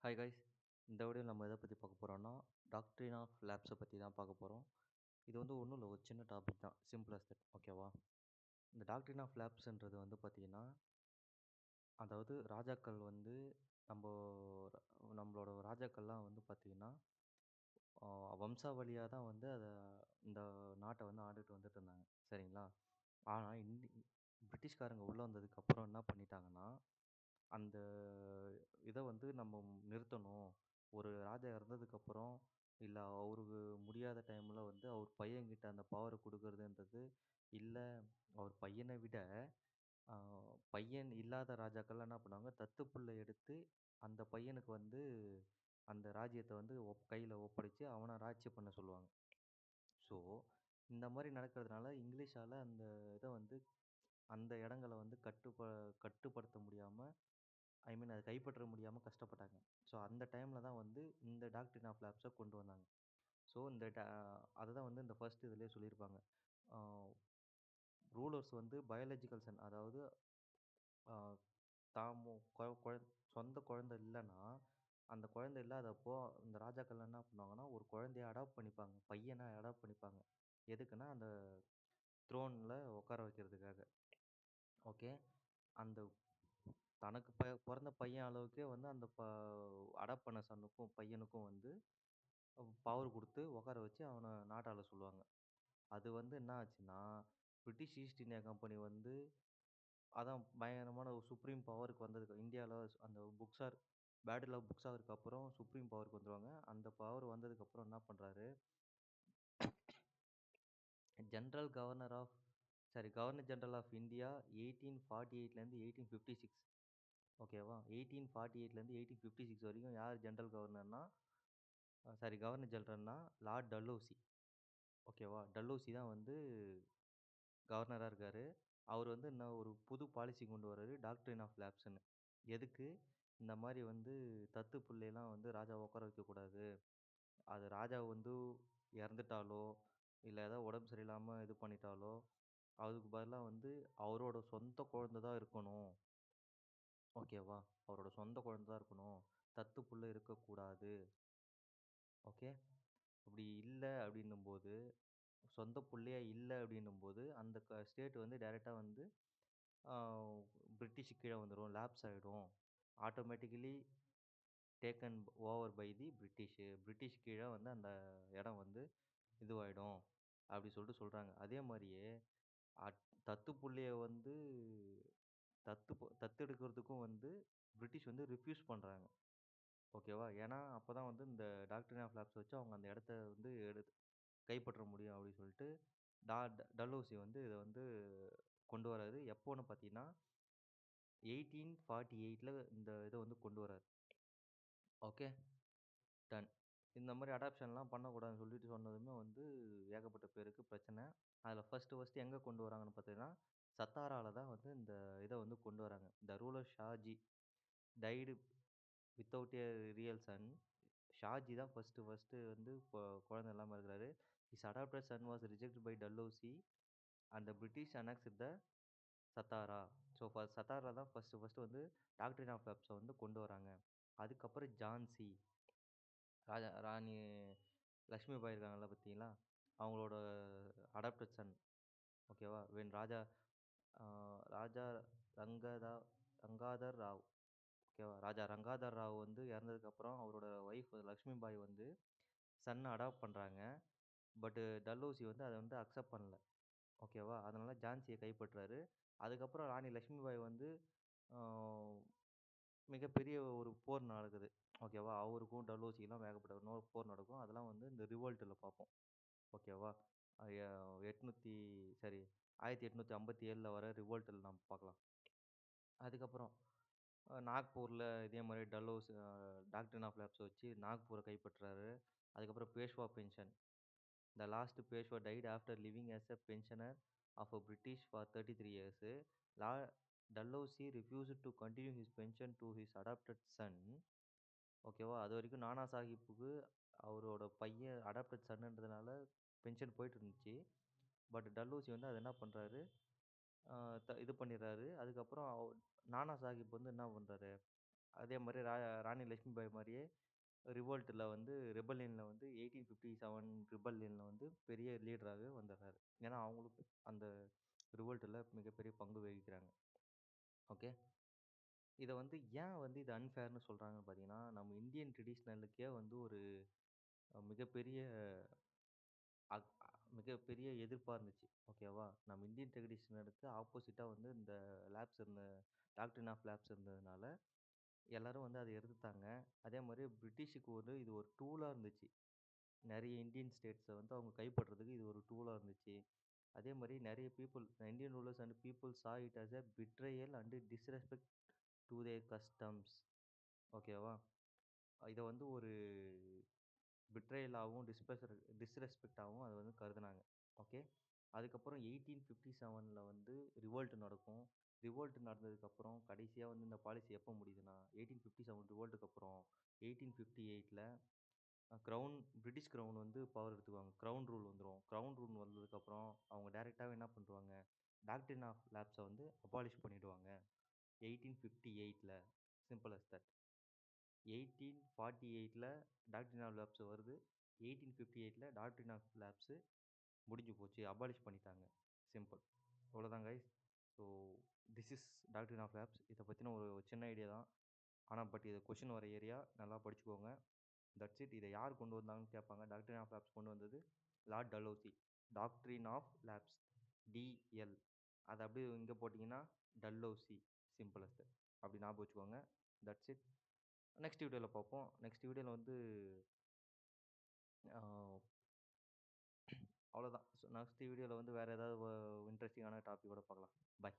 Hi guys. இந்த வீடியோவில் நம்ம எதை பற்றி பார்க்க போகிறோம்னா டாக்ட்ரின் ஆஃப் லேப்ஸை பற்றி தான் பார்க்க போகிறோம். இது வந்து ஒன்றும் இல்லை, ஒரு சின்ன டாபிக் தான், சிம்பிள் அஸ் தட். ஓகேவா? இந்த டாக்ட்ரின் ஆஃப் லேப்ஸ்ன்றது வந்து பார்த்திங்கன்னா, அதாவது ராஜாக்கள் வந்து நம்ம நம்மளோட ராஜாக்கள்லாம் வந்து பார்த்திங்கன்னா வம்சாவளியாக தான் வந்து இந்த நாட்டை வந்து ஆண்டுட்டு வந்துட்டு இருந்தாங்க. சரிங்களா? ஆனால் பிரிட்டிஷ்காரங்க உள்ளே வந்ததுக்கப்புறம் என்ன பண்ணிட்டாங்கன்னா, அந்த இதை வந்து நம்ம நிறுத்தணும். ஒரு ராஜா இறந்ததுக்கப்புறம், இல்லை அவருக்கு முடியாத டைமில் வந்து அவர் பையன்கிட்ட அந்த பவரை கொடுக்கறதுன்றது, இல்லை அவர் பையனை விட பையன் இல்லாத ராஜாக்கள்லாம் என்ன பண்ணுவாங்க, தத்து புள்ளை எடுத்து அந்த பையனுக்கு வந்து அந்த ராஜ்யத்தை வந்து கையில் ஒப்படைச்சு அவனை ராஜ்யம் பண்ண சொல்லுவாங்க. ஸோ இந்த மாதிரி நடக்கிறதுனால இங்கிலீஷால் அந்த இதை வந்து அந்த இடங்களை வந்து கட்டுப்படுத்த முடியாமல், ஐ மீன் அதை கைப்பற்ற முடியாமல் கஷ்டப்பட்டாங்க. ஸோ அந்த டைமில் தான் வந்து இந்த டாக்ட்ரின் ஆஃப் லேப்ஸை கொண்டு வந்தாங்க. ஸோ அதை தான் வந்து இந்த ஃபர்ஸ்ட் இதுலேயே சொல்லியிருப்பாங்க. ரூலர்ஸ் வந்து பயாலஜிக்கல் சன், அதாவது தாமோ சொந்த குழந்தை இல்லைன்னா, அந்த குழந்தை இல்லாதப்போ இந்த ராஜாக்கள் என்ன பண்ணுவாங்கன்னா, ஒரு குழந்தைய அடாப்ட் பண்ணிப்பாங்க, பையனை அடாப்ட் பண்ணிப்பாங்க. எதுக்குன்னா அந்த த்ரோனில் உட்கார வைக்கிறதுக்காக. ஓகே. அந்த தனக்கு பிறந்த பையன் அளவுக்கே வந்து அந்த அடாப்ட் பண்ண சன்னுக்கும் பையனுக்கும் வந்து பவர் கொடுத்து உட்கார வச்சு அவனை நாட்டாள சொல்லுவாங்க. அது வந்து என்ன ஆச்சுன்னா, பிரிட்டிஷ் ஈஸ்ட் இந்தியா கம்பெனி வந்து அதான் பயங்கரமான ஒரு சுப்ரீம் பவருக்கு வந்ததுக்கு இந்தியாவில் அந்த புக்ஸார் பேட்டில் ஆஃப் புக்ஸாருக்கு அப்புறம் சுப்ரீம் பவருக்கு வந்துடுவாங்க. அந்த பவர் வந்ததுக்கப்புறம் என்ன பண்ணுறாரு, கவர்னர் ஜெனரல் ஆஃப் இந்தியா 1848லேருந்து 1856. ஓகேவா? 1848லேருந்து 1856 வரைக்கும் யார் ஜென்ரல் கவர்னர்னா, கவர்னர் ஜெனரல்னா லார்ட் டல்ஹௌசி. ஓகேவா? டல்ஹௌசி தான் வந்து கவர்னராக இருக்கார். அவர் வந்து இன்னும் ஒரு புது பாலிசி கொண்டு வர்றாரு, டாக்ட்ரின் ஆஃப் லேப்ஸ்ன்னு. எதுக்கு? இந்த மாதிரி வந்து தத்து பிள்ளையெல்லாம் வந்து ராஜா உட்கார வைக்கக்கூடாது. அது ராஜா வந்து இறந்துட்டாலோ, இல்லை ஏதாவது உடம்பு சரியில்லாமல் இது பண்ணிட்டாலோ, அதுக்கு பதிலாக வந்து அவரோட சொந்த குழந்தை தான் இருக்கணும். ஓகேவா? அவரோட சொந்த குழந்தை தான் இருக்கணும், தத்து புள்ள இருக்கக்கூடாது. ஓகே. அப்படி இல்லை அப்படின்னும்போது, சொந்த பிள்ளையா இல்லை அப்படின்னும்போது அந்த ஸ்டேட் வந்து டைரெக்டாக வந்து பிரிட்டிஷ் கீழே வந்துடும், லேப்ஸ் ஆகிடும், automatically taken over by the British கீழே வந்து அந்த இடம் வந்து இதுவாகிடும் அப்படி சொல்லிட்டு சொல்கிறாங்க. அதே மாதிரியே தத்து புள்ளைய வந்து தத்தெடுக்கிறதுக்கும் வந்து பிரிட்டிஷ் வந்து ரிஃப்யூஸ் பண்ணுறாங்க. ஓகேவா? ஏன்னா அப்போ தான் வந்து இந்த டாக்ட்ரின் ஆஃப் லேப்ஸ் வச்சு அவங்க அந்த இடத்த வந்து கைப்பற்ற முடியும் அப்படின்னு சொல்லிட்டு டல்ஹௌசி வந்து இதை வந்து கொண்டு வராரு. எப்போன்னு பார்த்தீங்கன்னா 1848ல் இந்த இதை வந்து கொண்டு வராரு. Okay, done. இந்த மாதிரி அடாப்ஷன்லாம் பண்ணக்கூடாதுன்னு சொல்லிட்டு சொன்னதுமே வந்து ஏகப்பட்ட பேருக்கு பிரச்சனை. அதில் ஃபஸ்ட்டு எங்கே கொண்டு வராங்கன்னு பார்த்தீங்கன்னா, சத்தாராவில் தான் வந்து இந்த இதை வந்து கொண்டு வராங்க. The ruler Shahji died without a real son. Shahji தான் ஃபஸ்ட்டு வந்து இப்போ குழந்தை இல்லாமல் இருக்கிறாரு. His adopted son was reject by Dalhousie and the British annexed the Satara. So Satara தான் ஃபஸ்ட்டு வந்து டாக்ட்ரின் ஆஃப் லேப்ஸை வந்து கொண்டு வராங்க. அதுக்கப்புறம் ஜான்சி ராணி லக்ஷ்மிபாய் இருக்காங்கல்ல பார்த்தீங்களா, அவங்களோட அடாப்டட் சன். ஓகேவா? ராஜா ரங்காதர் ராவ். ஓகேவா? ராஜா ரங்காதர் ராவ் வந்து இறந்ததுக்கப்புறம் அவரோட ஒய்ஃப் லக்ஷ்மிபாய் வந்து சன்னை அடாப்ட் பண்ணுறாங்க. பட்டு டல்ஹௌசி வந்து அதை வந்து அக்செப்ட் பண்ணல. ஓகேவா? அதனால் ஜான்சியை கைப்பற்றுறாரு. அதுக்கப்புறம் ராணி லக்ஷ்மிபாய் வந்து மிகப்பெரிய ஒரு போர் நடக்குது. ஓகேவா? அவருக்கும் டல்ஹௌசிக்கெல்லாம் ஏகப்பட்ட போர் நடக்கும். அதெல்லாம் வந்து இந்த ரிவோல்ட்டில் பார்ப்போம். ஓகேவா? 1857 வர ரிவோல்ட்டில் நம்ம பார்க்கலாம். அதுக்கப்புறம் நாக்பூரில் இதே மாதிரி டல்ஹௌசி டாக்ட்ரின் ஆஃப் லேப்ஸை வச்சு நாக்பூரை கைப்பற்றுறாரு. அதுக்கப்புறம் Peshwa pension. The last Peshwa died after living as a pensioner of a British for 33 years. Dalhousie refused to continue his pension to his adopted son. ஓகேவா? அது வரைக்கும் நானா சாஹிப்புக்கு அவரோட பையன் அடாப்டட் சன்னுன்றதுனால பென்ஷன் போயிட்டு இருந்துச்சு. பட் டல்ஹௌசி வந்து அதை என்ன பண்ணுறாரு, இது பண்ணிடுறாரு. அதுக்கப்புறம் நானா சாஹிப் வந்து என்ன பண்ணுறாரு, அதே மாரி ராணி லட்சுமிபாய் மாரியே ரிவோல்ட்ல வந்து ரெபல்லியன்ல வந்து 1857 ரிபல்லியன்ல வந்து பெரிய லீடராவே வந்துடுறாரு. ஏன்னா, அவங்களுக்கு அந்த ரிவோல்ட்ல மிகப்பெரிய பங்கு வகிக்கிறாங்க. ஓகே. இத வந்து ஏன் வந்து இது அன்ஃபேர்ன்னு சொல்றாங்கன்னு பார்த்தீங்கன்னா, நம்ம இந்தியன் ட்ரெடிஷனலுக்கே வந்து ஒரு மிகப்பெரிய அக் அ மிகப்பெரிய எதிர்ப்பா இருந்துச்சு. ஓகேவா? நம்ம இந்தியன் ட்ரெடிஷனலுக்கு ஆப்போசிட்டா வந்து இந்த லேப்ஸ் இருந்த டாக்ட்ரின் ஆஃப் லேப்ஸ் இருந்ததுனால, எல்லாரும் வந்து அத எதிர்த்தாங்க. அதே மாரி பிரிட்டிஷுக்கு ஒரு இது ஒரு டூலா இருந்துச்சு. நெறைய இந்தியன் ஸ்டேட்ஸ வந்து அவங்க கைப்பற்றதுக்கு இது ஒரு டூலா இருந்துச்சு. அதே மாரி நெறைய Indian rulers and people saw it as a betrayal and disrespect to their customs. ஓகேவா? இத வந்து ஒரு பிட்ரயலாவும், டிஸ்ரெஸ்பெக்ட்டாவும் அத வந்து கருதுனாங்க. ஓகே. அதுக்கப்புறம் 1857ல வந்து ரிவோல்ட் நடக்கும். ரிவோல்ட் நடந்ததுக்கப்புறம் கடைசியா வந்து இந்த பாலிசி எப்ப முடியுதுன்னா, 1857 ரிவோல்ட்டுக்கு அப்புறம் 1858ல கிரவுன் பிரிட்டிஷ் கிரவுன் வந்து பவர் எடுத்துக்குவாங்க. கிரவுன் ரூல் வந்துரும். கிரவுன் ரூல் வந்ததுக்கப்புறம் அவங்க டைரக்ட்டாவே என்ன பண்ருவாங்க, டாக்ட்ரின் ஆஃப் லேப்ஸ வந்து அபாலிஷ் பண்ணிடுவாங்க. 1858ல சிம்பிள் அஸ் தட். 1848ல டாக்ட்ரின் ஆஃப் லேப்ஸ் வருது. 1858ல டாக்ட்ரின் ஆஃப் லேப்ஸ் முடிஞ்சு போச்சு. அபாலிஷ் பண்ணிட்டாங்க. சிம்பிள். அவ்வளோதான் guys. So this is doctrine of lapse. இத பத்தின ஒரு சின்ன ஐடியா தான். ஆனா பட் இது கொஸ்டின் வர ஏரியா. நல்லா படிச்சுக்கோங்க. That's it. இத யார் கொண்டு வந்தாங்கன்னு கேட்பாங்க. டாக்ட்ரின் ஆஃப் லேப்ஸ் கொண்டு வந்தது Lord Dalhousie. Doctrine of lapse. DL. அத அப்படியே இங்க போட்டீங்கன்னா டல்ஹௌசி. Simple as that. அப்படி ஞாபகம் வச்சுக்கோங்க. That's it. நெக்ஸ்ட் வீடியோல பார்ப்போம். நெக்ஸ்ட் வீடியோல வந்து அ அவ்வளோதான். ஸோ நெக்ஸ்ட் வீடியோல வந்து வேற ஏதாவது இன்ட்ரஸ்டிங்கான டாபிக்கோட பார்க்கலாம். பாய்.